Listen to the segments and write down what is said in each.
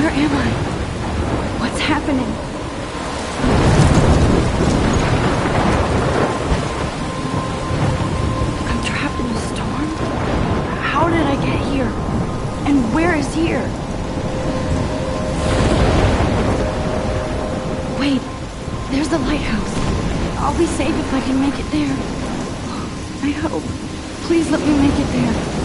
Where am I? What's happening? I'm trapped in a storm? How did I get here? And where is here? Wait, there's the lighthouse. I'll be safe if I can make it there. I hope. Please let me make it there.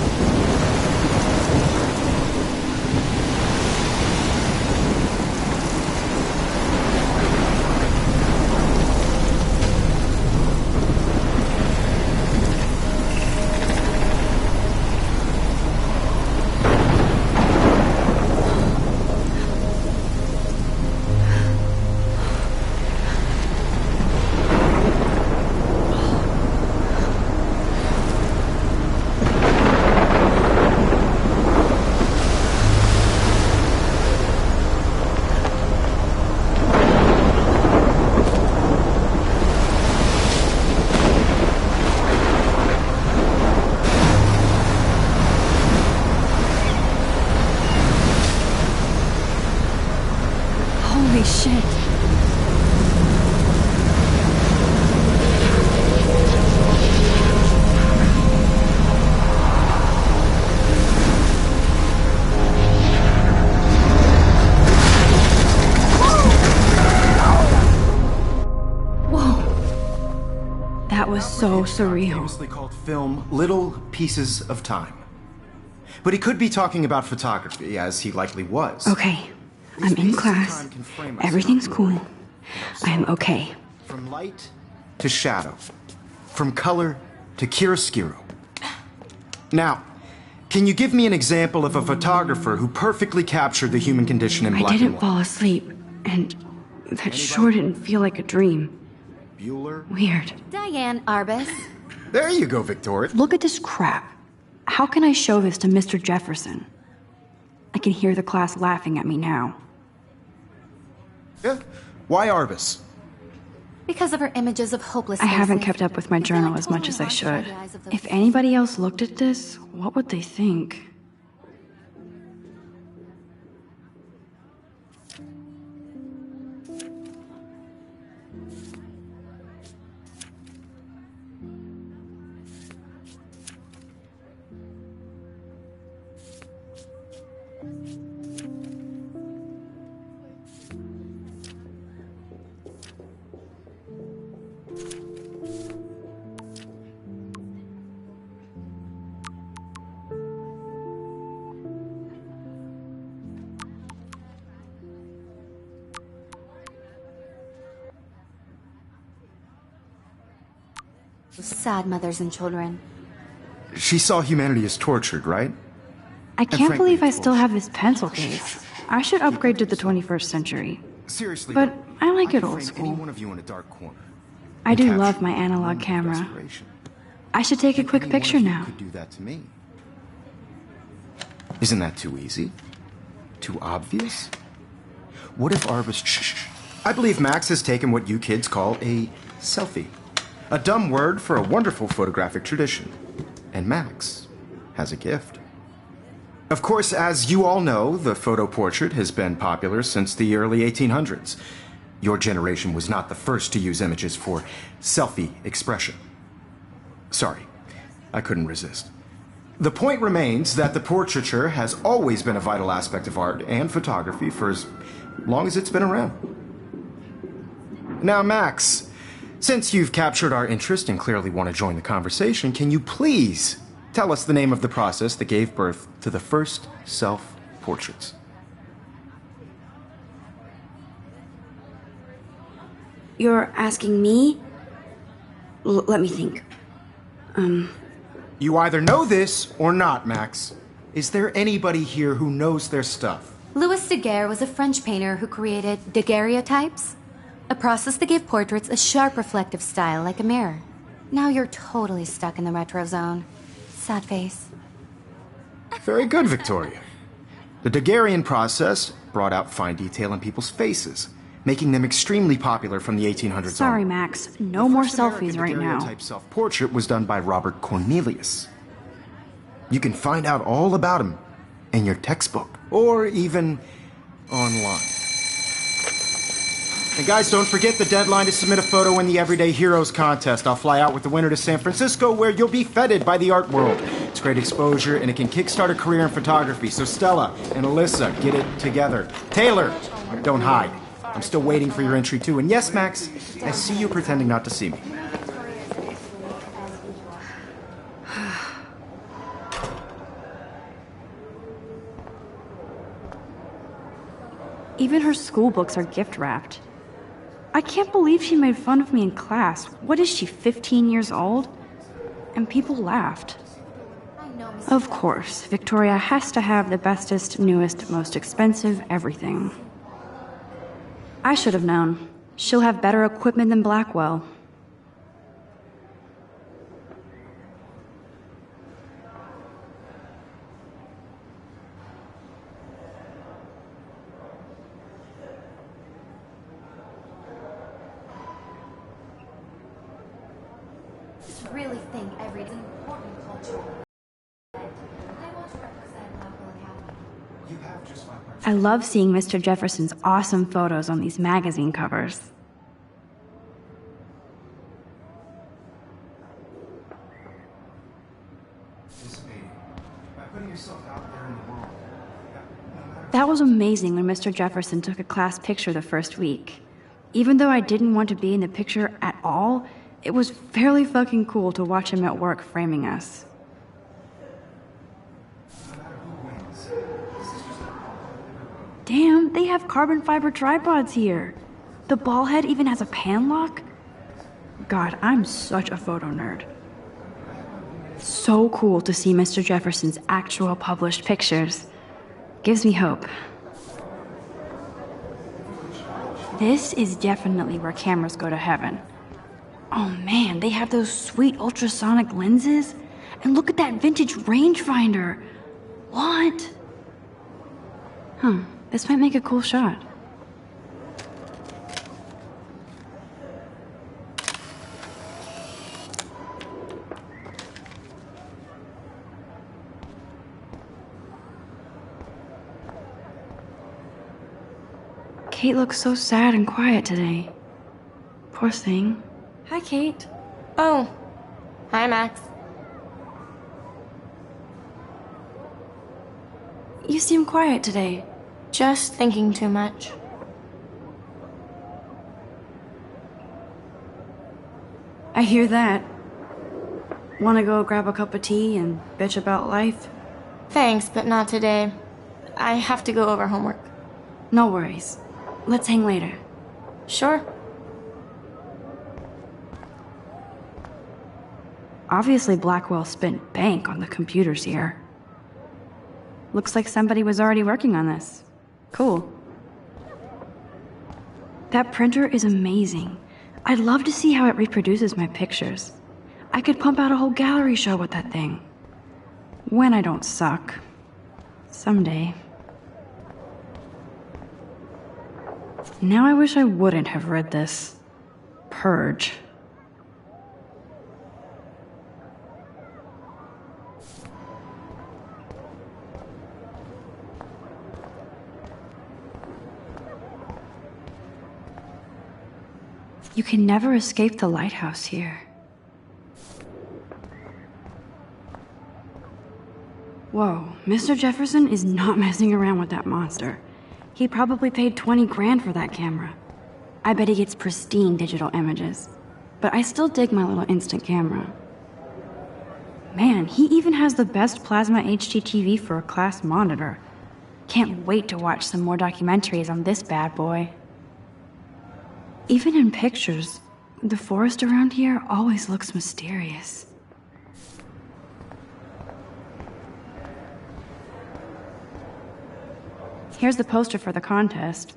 Holy shit. Whoa. That was so surreal. Famously called film Little Pieces of Time. But he could be talking about photography, as he likely was. Okay. I'm in class. Everything's cool. I am okay. From light to shadow. From color to chiaroscuro. Now, can you give me an example of a photographer who perfectly captured the human condition in black and white? I didn't fall asleep, and that sure didn't feel like a dream. Bueller? Weird. Diane Arbus. There you go, Victoria. Look at this crap. How can I show this to Mr. Jefferson? I can hear the class laughing at me now. Yeah. Why Arbus? Because of her images of hopeless I haven't faces. kept up with my journal as much as I should. If anybody else looked at this, what would they think? Sad mothers and children. She saw humanity as tortured, right? I can't frankly, believe I it's still have this pencil case. I should upgrade to the 21st century. Seriously, But though, I like it could old frame school. any one of you in a dark corner. I and do capture love my you in a analog moment of camera. desperation. I should take a Think quick any one picture of you now. could do that to me. Isn't that too easy? Too obvious? What if Arbus... Shh. I believe Max has taken what you kids call a selfie. A dumb word for a wonderful photographic tradition. And Max has a gift. Of course, as you all know, the photo portrait has been popular since the early 1800s. Your generation was not the first to use images for selfie expression. Sorry, I couldn't resist. The point remains that the portraiture has always been a vital aspect of art and photography for as long as it's been around. Now, Max, since you've captured our interest and clearly want to join the conversation, can you please tell us the name of the process that gave birth to the first self-portraits? You're asking me? Let me think. You either know this or not, Max. Is there anybody here who knows their stuff? Louis Daguerre was a French painter who created daguerreotypes, a process that gave portraits a sharp reflective style like a mirror. Now you're totally stuck in the retro zone. Sad face. Very good, Victoria. The Daguerrean process brought out fine detail in people's faces, making them extremely popular from the 1800s Sorry, on. Max. No more First American selfies right now. daguerreotype self-portrait was done by Robert Cornelius. You can find out all about him in your textbook, or even online. And guys, don't forget the deadline to submit a photo in the Everyday Heroes contest. I'll fly out with the winner to San Francisco, where you'll be feted by the art world. It's great exposure, and it can kickstart a career in photography. So Stella and Alyssa, get it together. Taylor, don't hide. I'm still waiting for your entry too. And yes, Max, I see you pretending not to see me. Even her school books are gift-wrapped. I can't believe she made fun of me in class. What is she, 15 years old? And people laughed. Of course, Victoria has to have the bestest, newest, most expensive everything. I should have known. She'll have better equipment than Blackwell. Really think every important culture. I want to represent Blackwell Academy. I love seeing Mr. Jefferson's awesome photos on these magazine covers. That was amazing when Mr. Jefferson took a class picture the first week. Even though I didn't want to be in the picture at all, it was fairly fucking cool to watch him at work framing us. Damn, they have carbon fiber tripods here. The ball head even has a pan lock. God, I'm such a photo nerd. So cool to see Mr. Jefferson's actual published pictures. Gives me hope. This is definitely where cameras go to heaven. Oh man, they have those sweet ultrasonic lenses. And look at that vintage rangefinder. What? This might make a cool shot. Kate looks so sad and quiet today. Poor thing. Hi, Kate. Oh. Hi, Max. You seem quiet today. Just thinking too much. I hear that. Wanna go grab a cup of tea and bitch about life? Thanks, but not today. I have to go over homework. No worries. Let's hang later. Sure. Obviously, Blackwell spent bank on the computers here. Looks like somebody was already working on this. Cool. That printer is amazing. I'd love to see how it reproduces my pictures. I could pump out a whole gallery show with that thing. When I don't suck. Someday. Now I wish I wouldn't have read this. Purge. You can never escape the lighthouse here. Whoa, Mr. Jefferson is not messing around with that monster. He probably paid 20 grand for that camera. I bet he gets pristine digital images. But I still dig my little instant camera. Man, he even has the best plasma HDTV for a class monitor. Can't wait to watch some more documentaries on this bad boy. Even in pictures, the forest around here always looks mysterious. Here's the poster for the contest.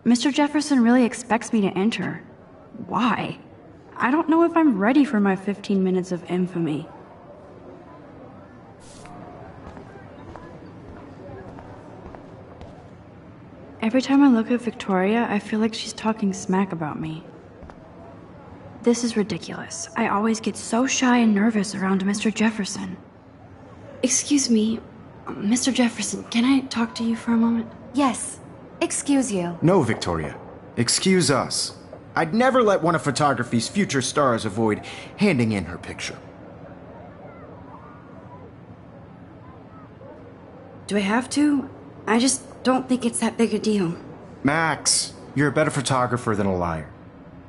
Mr. Jefferson really expects me to enter. Why? I don't know if I'm ready for my 15 minutes of infamy. Every time I look at Victoria, I feel like she's talking smack about me. This is ridiculous. I always get so shy and nervous around Mr. Jefferson. Excuse me, Mr. Jefferson, can I talk to you for a moment? Yes. Excuse you. No, Victoria. Excuse us. I'd never let one of photography's future stars avoid handing in her picture. Do I have to? I just don't think it's that big a deal. Max, you're a better photographer than a liar.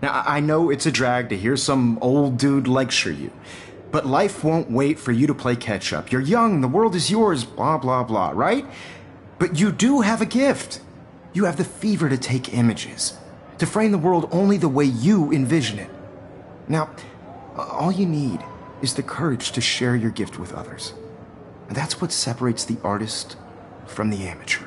Now, I know it's a drag to hear some old dude lecture you, but life won't wait for you to play catch-up. You're young, the world is yours, blah, blah, blah, right? But you do have a gift. You have the fever to take images, to frame the world only the way you envision it. Now, all you need is the courage to share your gift with others. And that's what separates the artist from the amateur.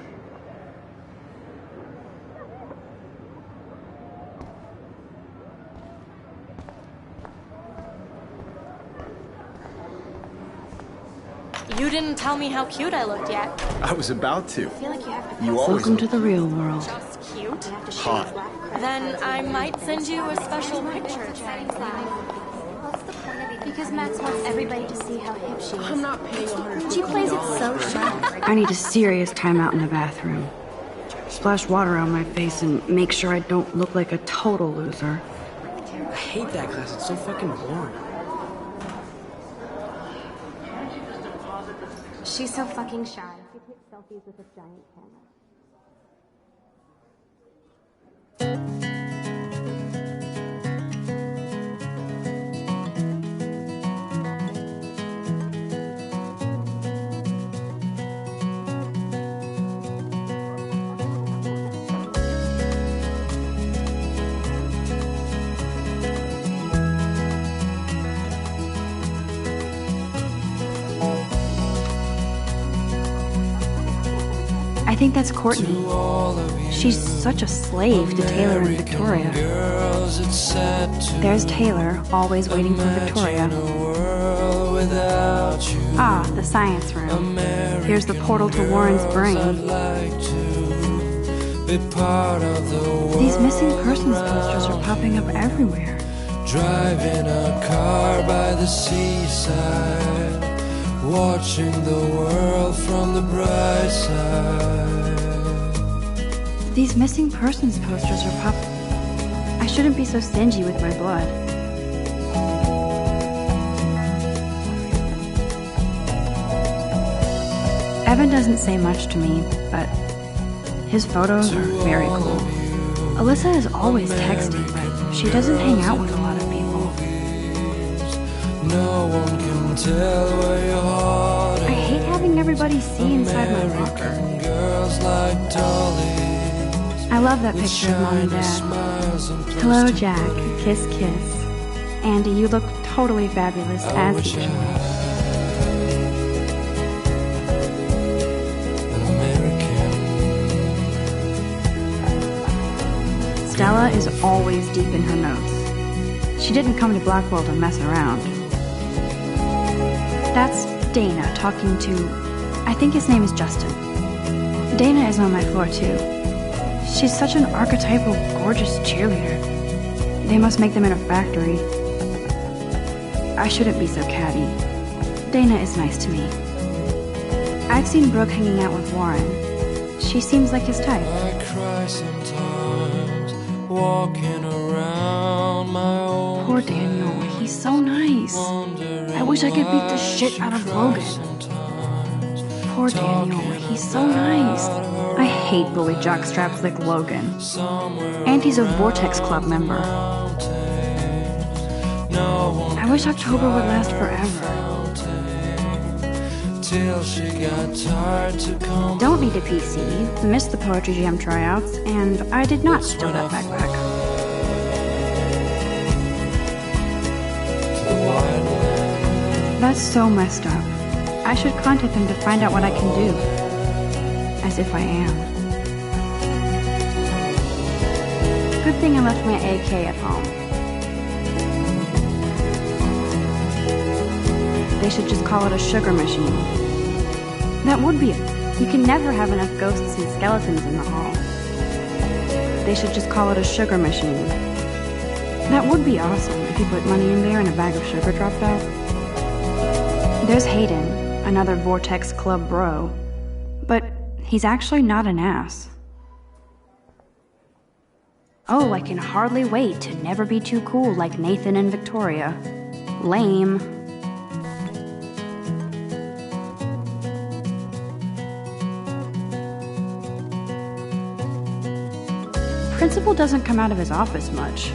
You didn't tell me how cute I looked yet. I was about to. I feel like you have to You always Welcome to the real world. just cute. hot. Then I might send you a special picture, Jen. Because Max wants everybody to see how hip she is. I'm not paying $100. She plays it so sharp. I need a serious timeout in the bathroom. Splash water on my face and make sure I don't look like a total loser. I hate that class. It's so fucking boring. She's so fucking shy. She takes selfies with a giant camera. I think that's Courtney. She's such a slave to Taylor and Victoria. There's Taylor, always waiting for Victoria. Ah, the science room. Here's the portal to Warren's brain. These missing persons posters are popping up everywhere. Driving a car by the seaside, watching the world from the bright side. These missing persons posters are I shouldn't be so stingy with my blood. Evan doesn't say much to me, but his photos are very cool. Alyssa is always texting, but she doesn't hang out with a lot of people. No one can tell where your heart I hate having everybody see inside my American locker. girls like dollies. I love that picture of Mom and Dad. Smiles and Hello, Jack. Kiss, kiss. Andy, you look totally fabulous as wish I usual. had an American. Stella is always deep in her notes. She didn't come to Blackwell to mess around. That's Dana talking to... I think his name is Justin. Dana is on my floor, too. She's such an archetypal, gorgeous cheerleader. They must make them in a factory. I shouldn't be so catty. Dana is nice to me. I've seen Brooke hanging out with Warren. She seems like his type. I cry sometimes, walking around my own. Poor Daniel, he's so nice. I wish I could beat the shit out of Logan. Poor Daniel, he's so nice. I hate bully jockstraps like Logan. And he's a Vortex Club member. I wish October would last forever. Till she got tired to come. Don't need a PC, missed the Poetry Jam tryouts, and I did not steal that backpack. That's so messed up. I should contact them to find out what I can do. As if I am. Good thing I left my AK at home. They should just call it a sugar machine. That would be it. You can never have enough ghosts and skeletons in the hall. They should just call it a sugar machine. That would be awesome if you put money in there and a bag of sugar dropped out. There's Hayden, another Vortex Club bro. But he's actually not an ass. Oh, I can hardly wait to never be too cool like Nathan and Victoria. Lame. Principal doesn't come out of his office much.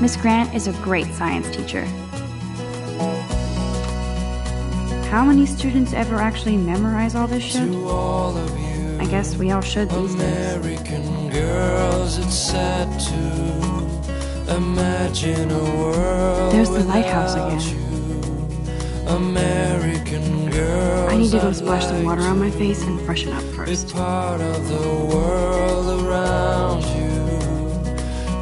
Miss Grant is a great science teacher. How many students ever actually memorize all this shit? To all of you I guess we all should these days. American girls, it's sad to imagine a world There's the lighthouse without again. you. American girls, I need to go I'd splash some like water on my to face and freshen up be first. part of the world around you.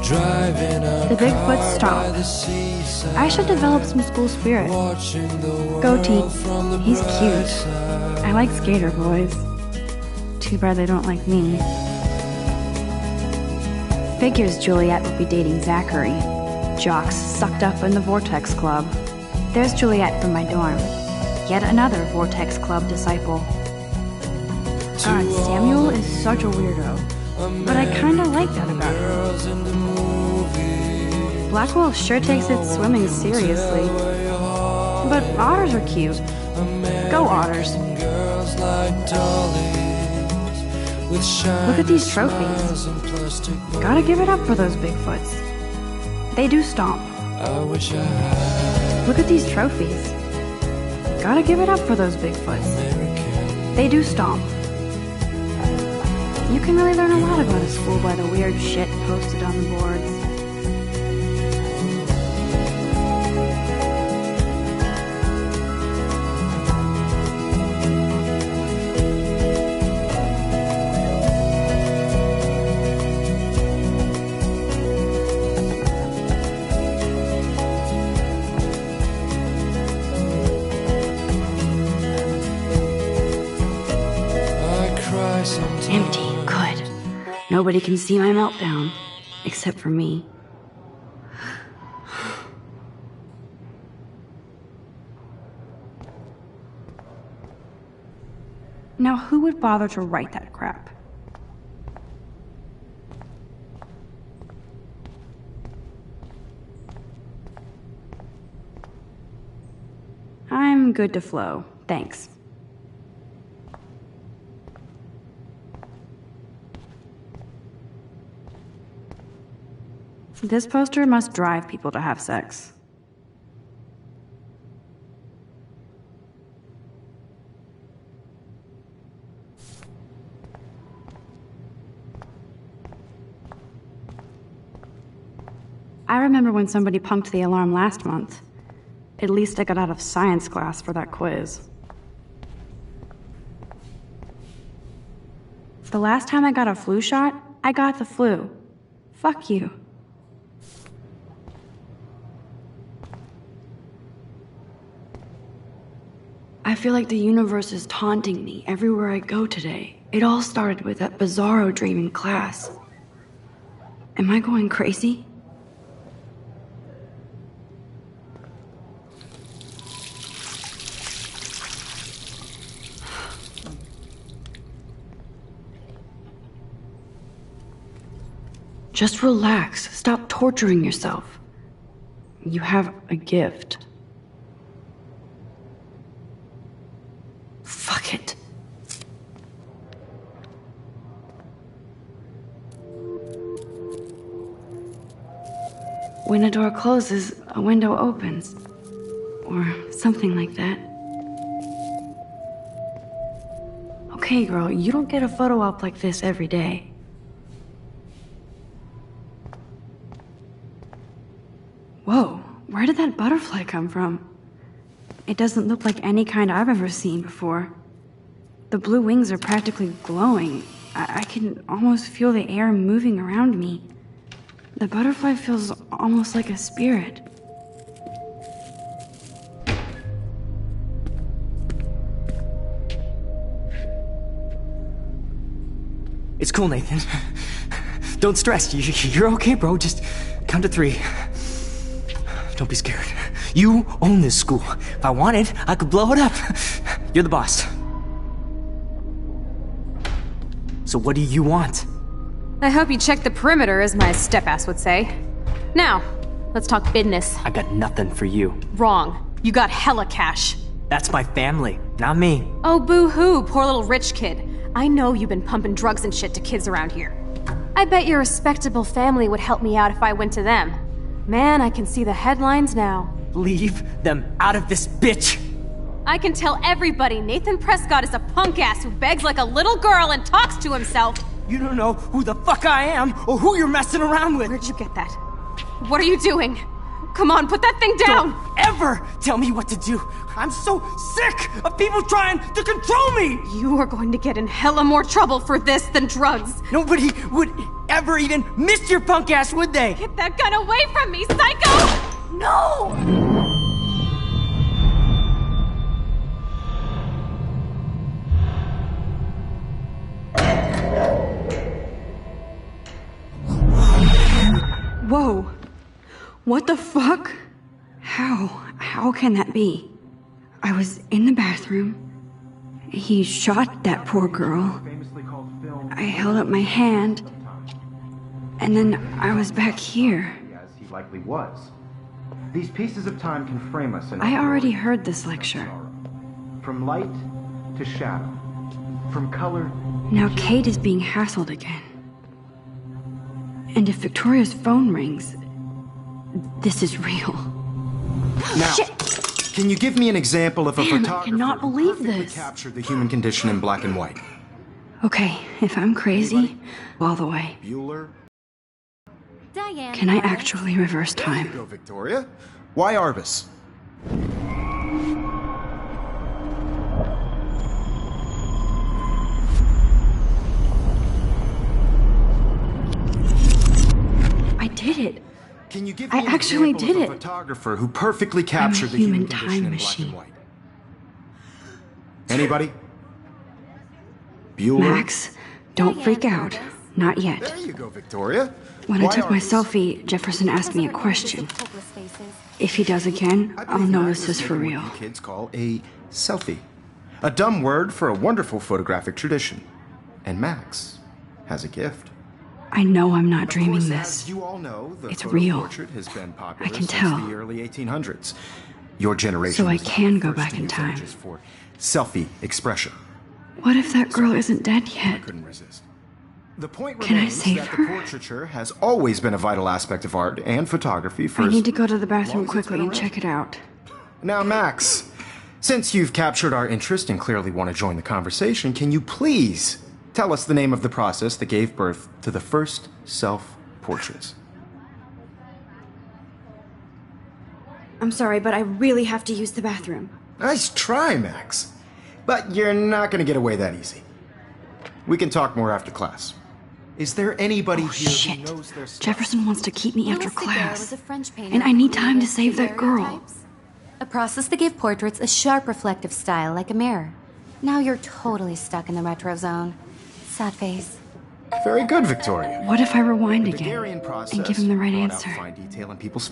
Driving a The Bigfoot car stop. by the seaside, I should develop some school spirit. watching the world Goatee. from the He's bright cute. side. I like skater boys. Too bad they don't like me. Figures Juliet would be dating Zachary. Jocks sucked up in the Vortex Club. There's Juliet from my dorm. Yet another Vortex Club disciple. God, Samuel is such a weirdo. But I kinda like that about him. Girls in the movie, Blackwell sure takes its swimming seriously. But otters are cute. Go otters. girls like dollies with shiny Look at these trophies. smiles and plastic bodies. Gotta give it up for those Bigfoots. They do stomp. I wish I had Look at these trophies. Gotta give it up for those Bigfoots. American. They do stomp. You can really learn a lot about a school by the weird shit posted on the boards. I cry sometimes. Empty. Good. Nobody can see my meltdown. Except for me. Now, who would bother to write that crap? I'm good to flow. Thanks. This poster must drive people to have sex. I remember when somebody punked the alarm last month. At least I got out of science class for that quiz. The last time I got a flu shot, I got the flu. Fuck you. I feel like the universe is taunting me everywhere I go today. It all started with that bizarro dream in class. Am I going crazy? Just relax. Stop torturing yourself. You have a gift. Fuck it. When a door closes, a window opens. Or something like that. Okay, girl, you don't get a photo op like this every day. Whoa, where did that butterfly come from? It doesn't look like any kind I've ever seen before. The blue wings are practically glowing. I can almost feel the air moving around me. The butterfly feels almost like a spirit. It's cool, Nathan. Don't stress. You're okay, bro. Just count to 3. Don't be scared. You own this school. If I wanted, I could blow it up. You're the boss. So what do you want? I hope you checked the perimeter, as my step-ass would say. Now, let's talk business. I got nothing for you. Wrong. You got hella cash. That's my family, not me. Oh, boo-hoo, poor little rich kid. I know you've been pumping drugs and shit to kids around here. I bet your respectable family would help me out if I went to them. Man, I can see the headlines now. Leave them out of this bitch! I can tell everybody Nathan Prescott is a punk ass who begs like a little girl and talks to himself. You don't know who the fuck I am or who you're messing around with. Where'd you get that? What are you doing? Come on, put that thing down! Don't ever tell me what to do! I'm so sick of people trying to control me! You are going to get in hella more trouble for this than drugs. Nobody would ever even miss your punk ass, would they? Get that gun away from me, psycho! No! Whoa. What the fuck? How can that be? I was in the bathroom. He shot that poor girl. I held up my hand. And then I was back here. As he likely was. These pieces of time can frame us in I already heard this lecture. From light to shadow. From color. Now Kate is being hassled again. And if Victoria's phone rings, this is real. Now, Shit. Can you give me an example of a Man, I photographer cannot who believe perfectly this. captured the human condition in black and white? Okay, if I'm crazy, all the way. Bueller? Diane. Can I actually reverse time? Go, Victoria. Why Arbus? I did it. Can you give I me an actually example did of a it. photographer who perfectly captured the human human condition time in machine. black and white? Anybody? Bueller? Max, don't freak out. Not yet. There you go, Victoria. When I Why took my Arbus? selfie, Jefferson asked me a question. If he does again, I I'll believe know Max this is is for making real. what you kids call a selfie. A dumb word for a wonderful photographic tradition. And Max has a gift. I know I'm not Of dreaming course, this. as you all know, the It's photo real. portrait has been popular I can since tell. the early 1800s. Your generation So I was not can the go first back to in use time. images for selfie expression. What if that girl isn't dead yet? Couldn't resist. The point Can I remains save that her? the portraiture has always been a vital aspect of art and photography for I as need to go to the bathroom long as it's quickly been and around. check it out. Now, Max, since you've captured our interest and clearly want to join the conversation, can you please tell us the name of the process that gave birth to the first self-portraits? I'm sorry, but I really have to use the bathroom. Nice try, Max. But you're not going to get away that easy. We can talk more after class. Is there anybody Oh, here shit. who knows their stuff? Jefferson wants to keep me after Louis Daguerre class. was a French painter And I who need time to created save that girl. daguerreotypes, a process that gave portraits a sharp reflective style like a mirror. Now you're totally stuck in the retro zone. Sad face. Very good, Victoria. What if I rewind The again Daguerrean process and give him the right brought out answer? fine detail in people's.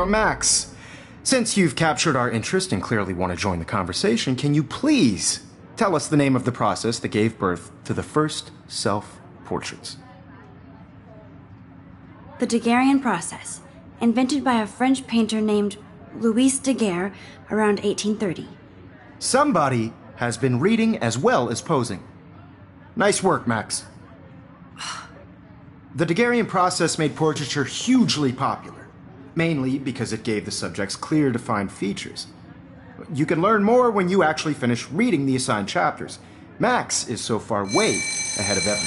Max, since you've captured our interest and clearly want to join the conversation, can you please tell us the name of the process that gave birth to the first self-portraits? The Daguerrean process, invented by a French painter named Louis Daguerre around 1830. Somebody has been reading as well as posing. Nice work, Max. The Daguerrean process made portraiture hugely popular, mainly because it gave the subjects clear, defined features. You can learn more when you actually finish reading the assigned chapters. Max is so far way ahead of Evan.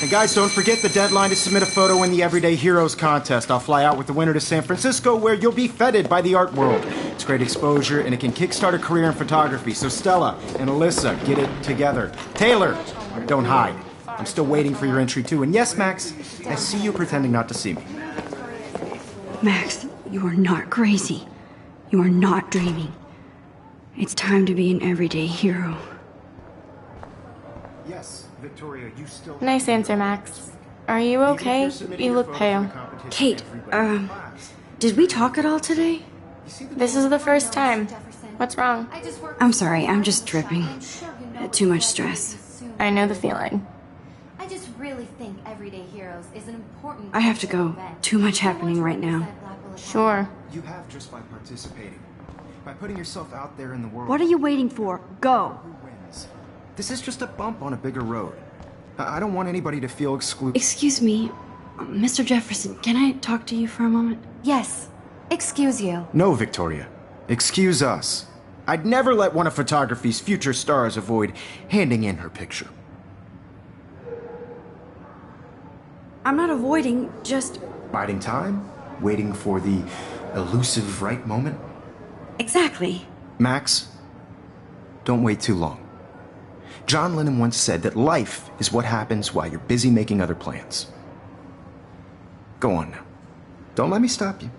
And guys, don't forget the deadline to submit a photo in the Everyday Heroes contest. I'll fly out with the winner to San Francisco, where you'll be feted by the art world. It's great exposure, and it can kickstart a career in photography. So Stella and Alyssa, get it together. Taylor, don't hide. I'm still waiting for your entry too. And yes, Max, I see you pretending not to see me. Max, you are not crazy. You are not dreaming. It's time to be an everyday hero. Yes, Victoria, you still... Nice answer, Max. Are you okay? You look pale. Kate, did we talk at all today? This is the first time. What's wrong? I'm sorry, I'm just dripping. Too much stress. I know the feeling. I just really think Everyday Heroes is an important... I have to go. Too much happening right now. Sure. You have just by participating. By putting yourself out there in the world. What are you waiting for? Go! Who wins? This is just a bump on a bigger road. I don't want anybody to feel excluded. Excuse me, Mr. Jefferson, can I talk to you for a moment? Yes. Excuse you. No, Victoria. Excuse us. I'd never let one of photography's future stars avoid handing in her picture. I'm not avoiding, just... Biding time? Waiting for the elusive right moment? Exactly. Max, don't wait too long. John Lennon once said that life is what happens while you're busy making other plans. Go on now. Don't let me stop you.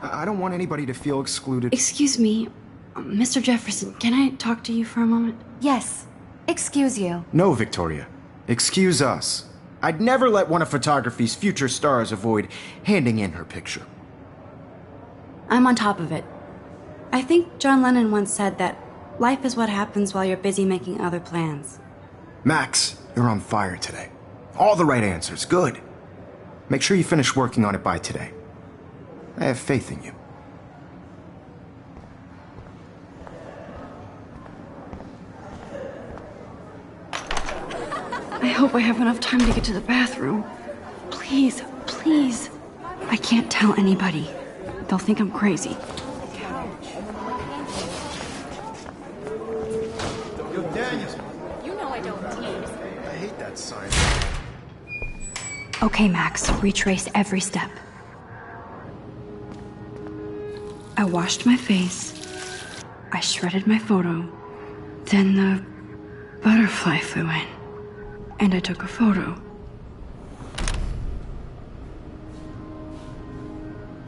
I don't want anybody to feel excluded. Excuse me, Mr. Jefferson, can I talk to you for a moment? Yes. Excuse you. No, Victoria. Excuse us. I'd never let one of photography's future stars avoid handing in her picture. I'm on top of it. I think John Lennon once said that life is what happens while you're busy making other plans. Max, you're on fire today. All the right answers. Good. Make sure you finish working on it by today. I have faith in you. I hope I have enough time to get to the bathroom. Please, please. I can't tell anybody. They'll think I'm crazy. Yo, Daniels. You know I don't tease. I hate that sign. Okay, Max, retrace every step. I washed my face. I shredded my photo. Then the butterfly flew in. And I took a photo.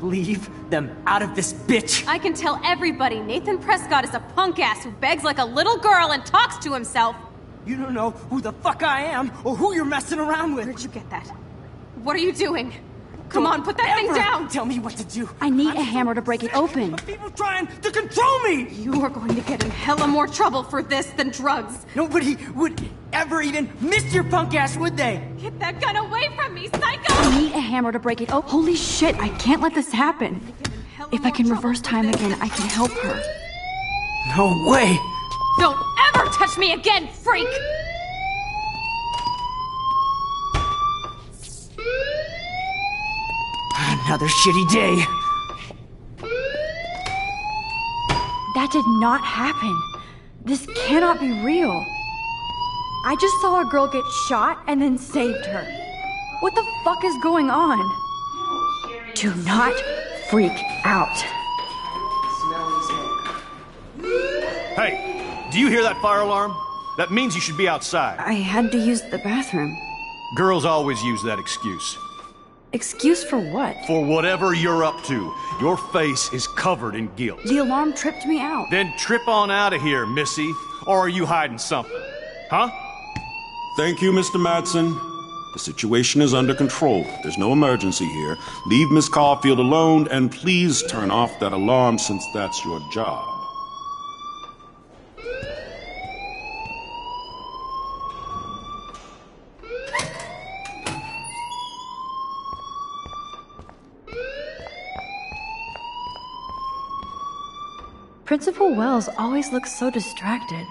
Leave them out of this bitch! I can tell everybody Nathan Prescott is a punk ass who begs like a little girl and talks to himself. You don't know who the fuck I am or who you're messing around with. Where'd you get that? What are you doing? Come on, put that thing down! Tell me what to do. I need a hammer to break it open. Of people trying to control me! You are going to get in hella more trouble for this than drugs. Nobody would ever even miss your punk ass, would they? Get that gun away from me, psycho! I need a hammer to break it open. Holy shit, I can't let this happen. If I can reverse time again, I can help her. No way! Don't ever touch me again, freak! Another shitty day. That did not happen. This cannot be real. I just saw a girl get shot and then saved her. What the fuck is going on? Do not freak out. Hey, do you hear that fire alarm? That means you should be outside. I had to use the bathroom. Girls always use that excuse. Excuse for what? For whatever you're up to, your face is covered in guilt. The alarm tripped me out. Then trip on out of here, Missy. Or are you hiding something? Huh? Thank you, Mr. Madsen. The situation is under control. There's no emergency here. Leave Miss Caulfield alone, and please turn off that alarm since that's your job. Principal Wells always looks so distracted.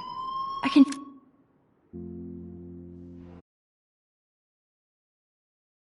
I can